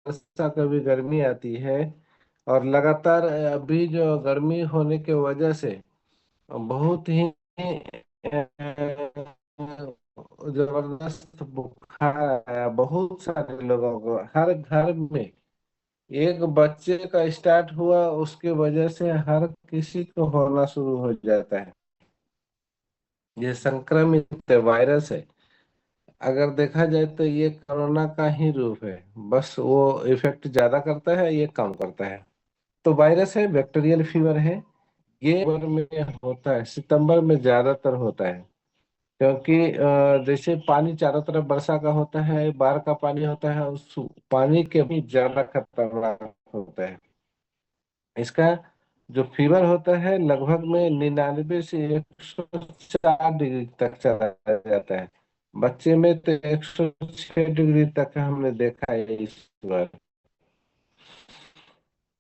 वर्षा कभी गर्मी आती है। और लगातार अभी जो गर्मी होने की वजह से बहुत ही जबरदस्त बुखार आया बहुत सारे लोगों को, हर घर में एक बच्चे का स्टार्ट हुआ, उसके वजह से हर किसी को होना शुरू हो जाता है। ये संक्रमित वायरस है। अगर देखा जाए तो ये कोरोना का ही रूप है, बस वो इफेक्ट ज्यादा करता है, ये कम करता है। तो वायरस है, बैक्टीरियल फीवर है। ये फीवर में होता है, सितंबर में ज्यादातर होता है। क्योंकि जैसे पानी चारों तरफ वर्षा का होता है, बाढ़ का पानी होता है, उस पानी के भी ज्यादा खतरनाक होता है। इसका जो फीवर होता है लगभग में 99 से 104 डिग्री तक चला जाता है। बच्चे में तो 106 डिग्री तक हमने देखा है इस बार।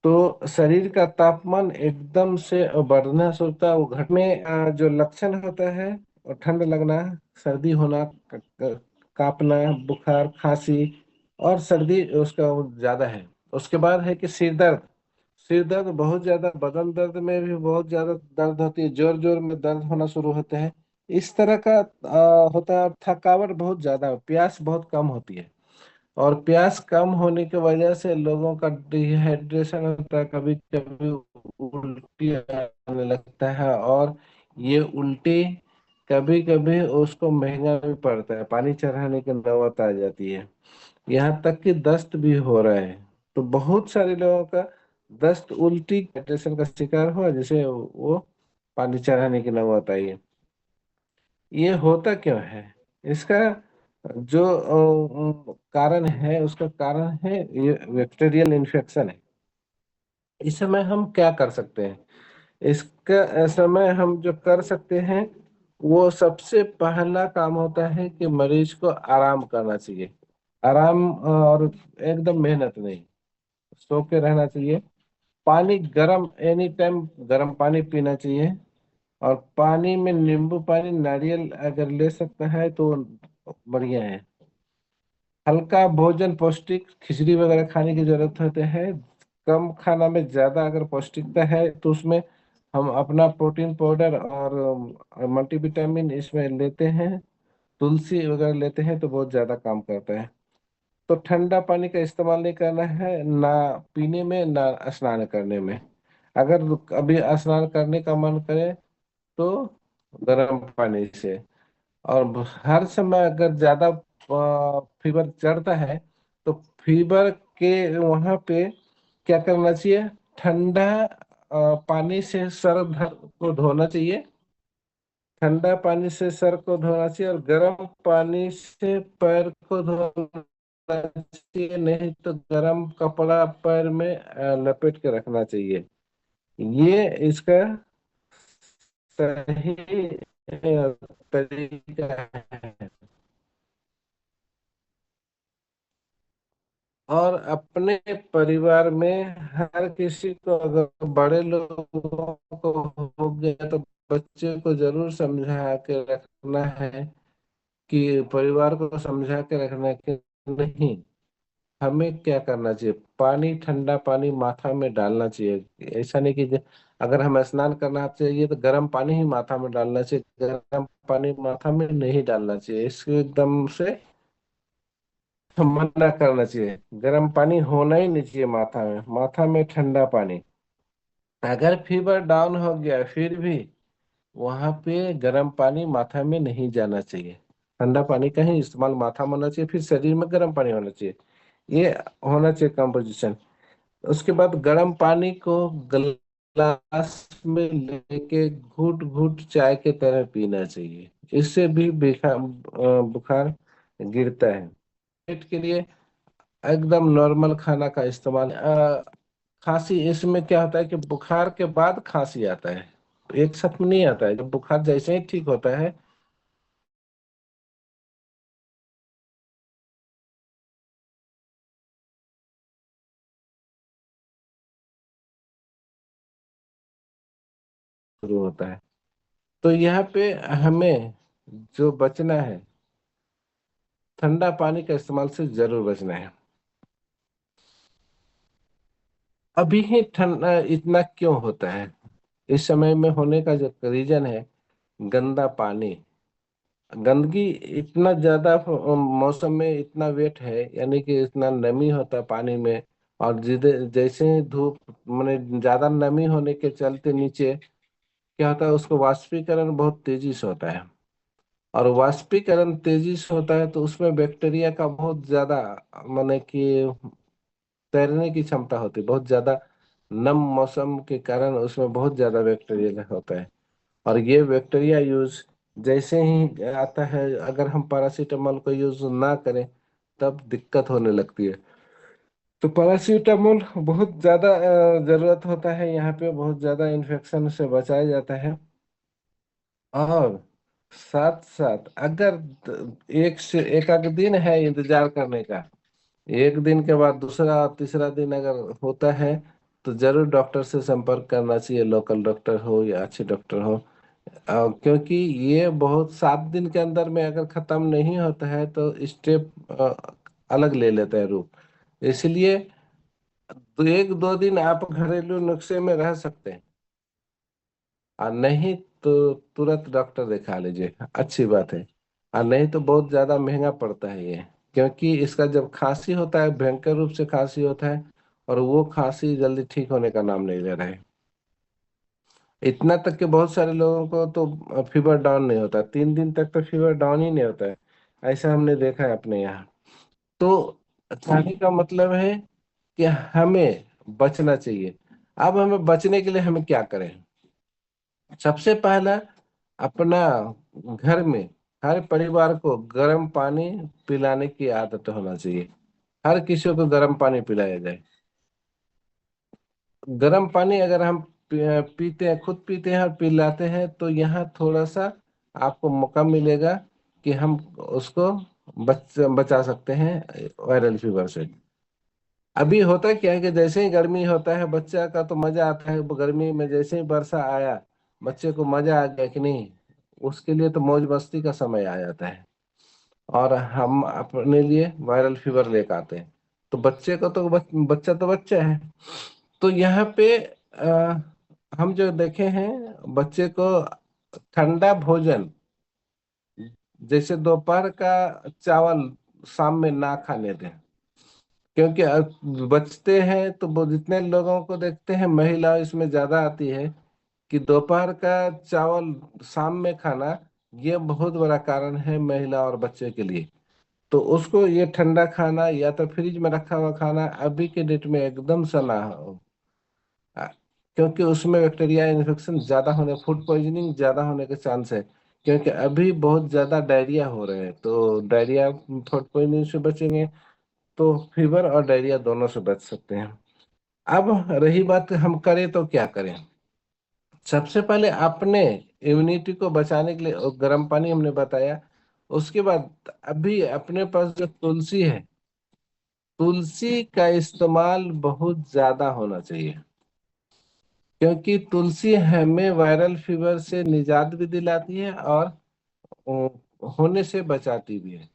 तो शरीर का तापमान एकदम से बढ़ना शुरू होता है। वो घट में जो लक्षण होता है, वो ठंड लगना, सर्दी होना, कांपना, बुखार, खांसी और सर्दी उसका वो ज्यादा है। उसके बाद है कि सिर दर्द। सिर दर्द बहुत ज्यादा, बदन दर्द में भी बहुत ज्यादा दर्द होती है, जोर जोर में दर्द होना शुरू होते हैं। इस तरह का होता है। थकावट बहुत ज्यादा, प्यास बहुत कम होती है। और प्यास कम होने की वजह से लोगों का डिहाइड्रेशन होता है, कभी कभी उल्टी आने लगता है। और ये उल्टी कभी कभी उसको महंगा भी पड़ता है, पानी चढ़ाने की नौबत आ जाती है। यहाँ तक कि दस्त भी हो रहा है। तो बहुत सारे लोगों का दस्त, उल्टी, डिहाइड्रेशन का शिकार हुआ, जिसे वो पानी चढ़ाने की नौबत आई है। ये होता क्यों है? इसका जो कारण है, उसका कारण है ये बैक्टीरियल इन्फेक्शन है। इस समय हम क्या कर सकते हैं? इसका समय हम जो कर सकते हैं, वो सबसे पहला काम होता है कि मरीज को आराम करना चाहिए। आराम और एकदम मेहनत नहीं, सो के रहना चाहिए। पानी गर्म, एनी टाइम गर्म पानी पीना चाहिए। और पानी में नींबू पानी, नारियल अगर ले सकता है तो बढ़िया है। हल्का भोजन, पौष्टिक खिचड़ी वगैरह खाने की जरूरत होते हैं। कम खाना में ज्यादा अगर पौष्टिकता है तो उसमें हम अपना प्रोटीन पाउडर और मल्टीविटामिन इसमें लेते हैं। तुलसी वगैरह लेते हैं तो बहुत ज्यादा काम करता है। तो ठंडा पानी का इस्तेमाल नहीं करना है, ना पीने में ना स्नान करने में। अगर अभी स्नान करने का मन करे तो गर्म पानी से। और हर समय अगर ज्यादा फीवर चढ़ता है तो फीवर के वहां पे क्या करना चाहिए? ठंडा पानी से सर धर को धोना चाहिए। ठंडा पानी से सर को धोना चाहिए और गर्म पानी से पैर को धोना चाहिए। नहीं तो गर्म कपड़ा पैर में लपेट के रखना चाहिए। ये इसका सही तरीका है। और अपने परिवार में हर किसी को, अगर बड़े लोगों को हो गया तो बच्चे को जरूर समझा के रखना है। कि परिवार को समझा के रखना है कि नहीं, हमें क्या करना चाहिए। पानी, ठंडा पानी माथा में डालना चाहिए। ऐसा नहीं कि अगर हमें स्नान करना चाहिए तो गर्म पानी ही माथा में डालना चाहिए, गर्म पानी माथा में नहीं डालना चाहिए। इसको एकदम से मना करना चाहिए। गर्म पानी होना ही नहीं चाहिए माथा में, माथा में ठंडा पानी। अगर फीवर डाउन हो गया फिर भी वहां पे गर्म पानी माथा में नहीं जाना चाहिए। ठंडा पानी का ही इस्तेमाल माथा में होना चाहिए, फिर शरीर में गर्म पानी होना चाहिए। ये होना चाहिए कंपोजिशन। उसके बाद गर्म पानी को गिलास में लेके घूट घूट चाय के तरह पीना चाहिए। इससे भी बुखार गिरता है। पेट के लिए एकदम नॉर्मल खाना का इस्तेमाल। खांसी इसमें क्या होता है कि बुखार के बाद खांसी आता है, एक साथ में नहीं आता है। जब बुखार जैसे ही ठीक होता है, शुरू होता है। तो यहाँ पे हमें जो बचना है, ठंडा पानी का इस्तेमाल से जरूर बचना है। अभी ही ठंडा इतना क्यों होता है? इस समय में होने का जो रीजन है, गंदा पानी, गंदगी। इतना ज्यादा मौसम में इतना वेट है, यानी कि इतना नमी होता है पानी में। और जैसे ही धूप, माने ज्यादा नमी होने के चलते नीचे क्या होता है, उसको वाष्पीकरण बहुत तेजी से होता है। और वाष्पीकरण तेजी से होता है तो उसमें बैक्टीरिया का बहुत ज्यादा, माने कि तैरने की क्षमता होती है बहुत ज्यादा। नम मौसम के कारण उसमें बहुत ज्यादा बैक्टीरिया होता है। और ये बैक्टीरिया यूज जैसे ही आता है, अगर हम पैरासीटामोल को यूज ना करें तब दिक्कत होने लगती है। तो पैरासीटामोल बहुत ज्यादा जरूरत होता है, यहाँ पे बहुत ज्यादा इन्फेक्शन से बचाया जाता है। और साथ साथ अगर एक से एक आध दिन है इंतजार करने का, एक दिन के बाद दूसरा तीसरा दिन अगर होता है, तो जरूर डॉक्टर से संपर्क करना चाहिए, लोकल डॉक्टर हो या अच्छे डॉक्टर हो। क्योंकि ये बहुत 7 दिन के अंदर में अगर खत्म नहीं होता है तो स्टेप अलग ले लेता है रूप। इसलिए तो 1-2 दिन आप घरेलू नुस्खे में रह सकते हैं, और नहीं तो तुरंत डॉक्टर दिखा लीजिए, अच्छी बात है। और नहीं तो बहुत ज्यादा महंगा पड़ता है ये, क्योंकि इसका जब खांसी होता है भयंकर रूप से खांसी होता है, और वो खांसी जल्दी ठीक होने का नाम नहीं ले रहा है। इतना तक कि बहुत सारे लोगों को तो फीवर डाउन नहीं होता, 3 दिन तक तो फीवर डाउन ही नहीं होता है। ऐसा हमने देखा है अपने यहाँ। तो कहने का मतलब है कि हमें बचना चाहिए। अब हमें बचने के लिए हमें क्या करें? सबसे पहला, अपना घर में हर परिवार को गर्म पानी पिलाने की आदत होना चाहिए। हर किसी को गर्म पानी पिलाया जाए। गर्म पानी अगर हम पीते हैं, खुद पीते हैं और पिलाते हैं, तो यहाँ थोड़ा सा आपको मौका मिलेगा कि हम उसको बचा सकते हैं वायरल फीवर से। अभी होता क्या है कि जैसे ही गर्मी होता है बच्चा का तो मजा आता है, गर्मी में जैसे ही वर्षा आया, बच्चे को मजा आ गया कि नहीं, उसके लिए तो मौज मस्ती का समय आ जाता है। और हम अपने लिए वायरल फीवर लेकर आते हैं। तो बच्चे को तो बच्चा तो बच्चा है। तो यहाँ पे हम जो देखे हैं, बच्चे को ठंडा भोजन, जैसे दोपहर का चावल शाम में ना खाने दें। क्योंकि बचते हैं तो वो जितने लोगों को देखते हैं, महिला इसमें ज्यादा आती है, कि दोपहर का चावल शाम में खाना, ये बहुत बड़ा कारण है महिला और बच्चे के लिए। तो उसको ये ठंडा खाना या तो फ्रिज में रखा हुआ खाना अभी के डेट में एकदम से ना हो। आ, क्योंकि उसमें बैक्टीरिया इन्फेक्शन ज्यादा होने, फूड पॉइजनिंग ज्यादा होने के चांस है। क्योंकि अभी बहुत ज्यादा डायरिया हो रहे हैं, तो डायरिया, फूड पॉइजनिंग से बचेंगे तो फीवर और डायरिया दोनों से बच सकते हैं। अब रही बात हम करें तो क्या करें? सबसे पहले अपने इम्यूनिटी को बचाने के लिए गर्म पानी हमने बताया। उसके बाद अभी अपने पास जो तुलसी है, तुलसी का इस्तेमाल बहुत ज्यादा होना चाहिए। क्योंकि तुलसी हमें वायरल फीवर से निजात भी दिलाती है और होने से बचाती भी है।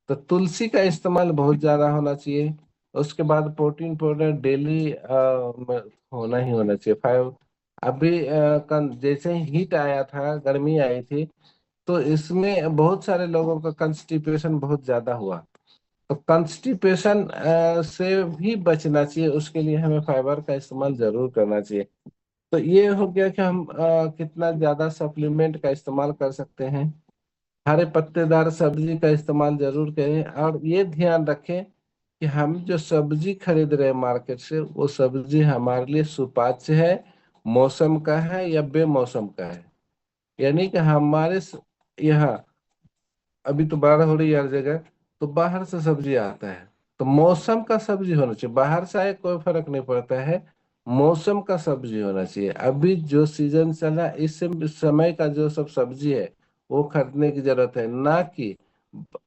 तो तुलसी का इस्तेमाल बहुत ज्यादा होना चाहिए। उसके बाद प्रोटीन पाउडर डेली होना ही होना चाहिए 5। अभी जैसे ही हीट आया था, गर्मी आई थी, तो इसमें बहुत सारे लोगों का कंस्टिपेशन बहुत ज्यादा हुआ। तो कंस्टिपेशन से भी बचना चाहिए, उसके लिए हमें फाइबर का इस्तेमाल जरूर करना चाहिए। तो ये हो गया कि हम कितना ज्यादा सप्लीमेंट का इस्तेमाल कर सकते हैं। हरे पत्तेदार सब्जी का इस्तेमाल जरूर करें, और ये ध्यान रखें कि हम जो सब्जी खरीद रहे हैं मार्केट से, वो सब्जी हमारे लिए सुपाच्य है, मौसम का है या बेमौसम का है। यानी कि यहाँ अभी तो बाढ़ हो रही है हर जगह, तो बाहर से सब्जी आता है। तो मौसम का सब्जी होना चाहिए, बाहर से आए कोई फर्क नहीं पड़ता है, मौसम का सब्जी होना चाहिए। अभी जो सीजन चला इस समय का जो सब सब्जी है वो खरीदने की जरूरत है, ना कि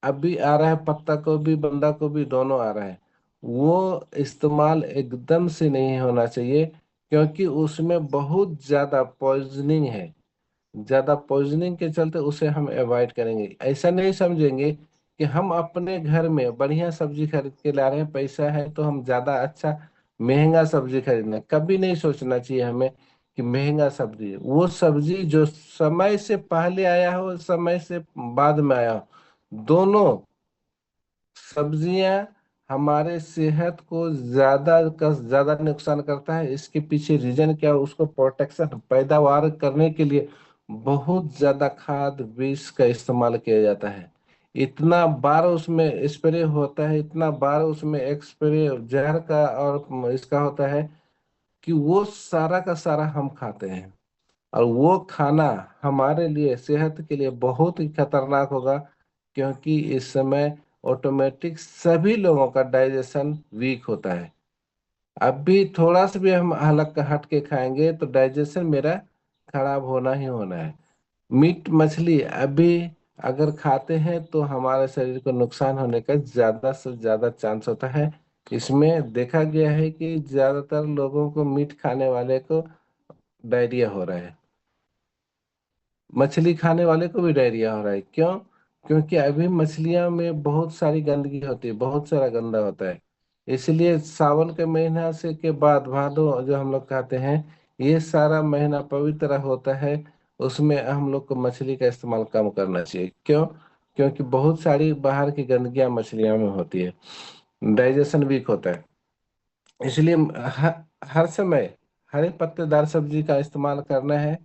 अभी आ रहा है पत्ता गोभी बंदा गोभी दोनों आ रहा है, वो इस्तेमाल एकदम से नहीं होना चाहिए, क्योंकि उसमें बहुत ज्यादा पॉइजनिंग है। ज्यादा पॉइजनिंग के चलते उसे हम अवॉइड करेंगे। ऐसा नहीं समझेंगे कि हम अपने घर में बढ़िया सब्जी खरीद के ला रहे हैं, पैसा है तो हम ज्यादा अच्छा महंगा सब्जी खरीदना, कभी नहीं सोचना चाहिए हमें कि महंगा सब्जी। वो सब्जी जो समय से पहले आया हो समय से बाद में आया हो, दोनों सब्जियां हमारे सेहत को ज्यादा का ज्यादा नुकसान करता है। इसके पीछे रीजन क्या है, उसको प्रोटेक्शन पैदावार करने के लिए बहुत ज्यादा खाद बीज का इस्तेमाल किया जाता है। इतना बार उसमें स्प्रे होता है, इतना बार उसमें एक्सप्रे जहर का और इसका होता है कि वो सारा का सारा हम खाते हैं। और वो खाना हमारे लिए सेहत के लिए बहुत ही खतरनाक होगा, क्योंकि इस समय ऑटोमेटिक सभी लोगों का डाइजेशन वीक होता है। अब भी थोड़ा सा भी हम हलक हट के खाएंगे तो डाइजेशन मेरा खराब होना ही होना है। मीट मछली अभी अगर खाते हैं तो हमारे शरीर को नुकसान होने का ज्यादा से ज्यादा चांस होता है। इसमें देखा गया है कि ज्यादातर लोगों को मीट खाने वाले को डायरिया हो रहा है, मछली खाने वाले को भी डायरिया हो रहा है। क्यों? क्योंकि अभी मछलियों में बहुत सारी गंदगी होती है, बहुत सारा गंदा होता है। इसलिए सावन के महीना से के बाद भादो जो हम लोग कहते हैं, ये सारा महीना पवित्र होता है। उसमें हम लोग को मछली का इस्तेमाल कम करना चाहिए। क्यों? क्योंकि बहुत सारी बाहर की गंदगियां मछलियों में होती है, डाइजेशन वीक होता है। इसलिए हर समय हरे पत्तेदार सब्जी का इस्तेमाल करना है।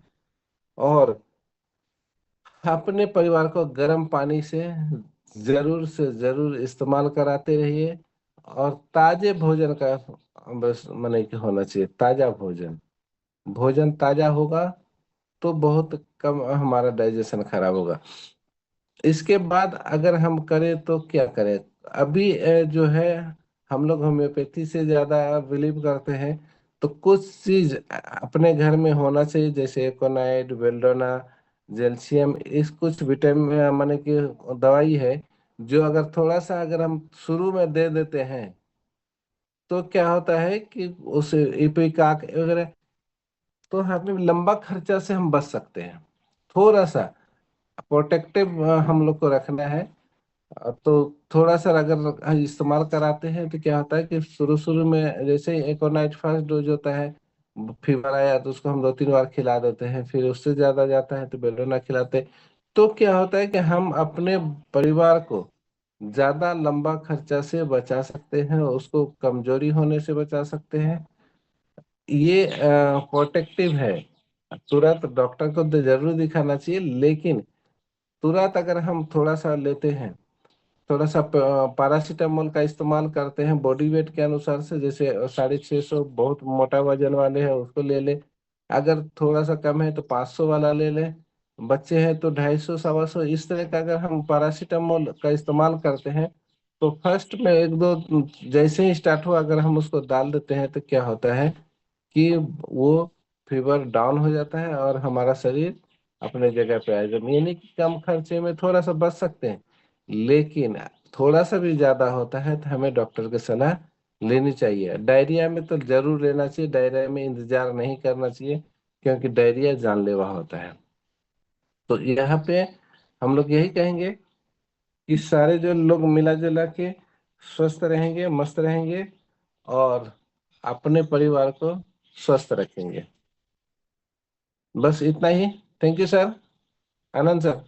और अपने परिवार को गर्म पानी से जरूर इस्तेमाल कराते रहिए। और ताजे भोजन का बस माने कि होना चाहिए, ताजा भोजन। भोजन ताजा होगा तो बहुत कम हमारा डाइजेशन खराब होगा। इसके बाद अगर हम करें तो क्या करें? अभी जो है हम लोग होम्योपैथी से ज्यादा बिलीव करते हैं। तो कुछ चीज अपने घर में होना चाहिए, जैसे एकोनाइट, बेल्डोना, जेल्शियम, इस कुछ विटामिन माने कि दवाई है, जो अगर थोड़ा सा अगर हम शुरू में दे देते हैं तो क्या होता है कि उस इपिकाक वगैरह, तो हमें लंबा खर्चा से हम बच सकते हैं। थोड़ा सा प्रोटेक्टिव हम लोग को रखना है। तो थोड़ा सा अगर इस्तेमाल कराते हैं तो क्या होता है कि शुरू शुरू में जैसे एकोनाइट फर्स्ट डोज होता है, फीवर आया तो उसको हम 2-3 बार खिला देते हैं, फिर उससे ज्यादा जाता है तो बेलोना खिलाते हैं। तो क्या होता है कि हम अपने परिवार को ज्यादा लंबा खर्चा से बचा सकते हैं, उसको कमजोरी होने से बचा सकते हैं। ये प्रोटेक्टिव है। तुरंत डॉक्टर को तो जरूर दिखाना चाहिए, लेकिन तुरंत अगर हम थोड़ा सा लेते हैं, थोड़ा सा पैरासीटामोल का इस्तेमाल करते हैं बॉडी वेट के अनुसार से, जैसे 650 बहुत मोटा वजन वाले हैं उसको ले ले, अगर थोड़ा सा कम है तो 500 वाला ले ले, बच्चे हैं तो 250 125, इस तरह का अगर हम पैरासीटामोल का इस्तेमाल करते हैं तो फर्स्ट में एक दो जैसे ही स्टार्ट हुआ अगर हम उसको डाल देते हैं तो क्या होता है कि वो फीवर डाउन हो जाता है और हमारा शरीर अपने जगह पे आ जाए। यानी कि कम खर्चे में थोड़ा सा बच सकते हैं। लेकिन थोड़ा सा भी ज्यादा होता है तो हमें डॉक्टर की सलाह लेनी चाहिए। डायरिया में तो जरूर लेना चाहिए, डायरिया में इंतजार नहीं करना चाहिए, क्योंकि डायरिया जानलेवा होता है। तो यहाँ पे हम लोग यही कहेंगे कि सारे जो लोग मिला जुला के स्वस्थ रहेंगे, मस्त रहेंगे, और अपने परिवार को स्वस्थ रखेंगे। बस इतना ही। Thank you sir. Anand sir.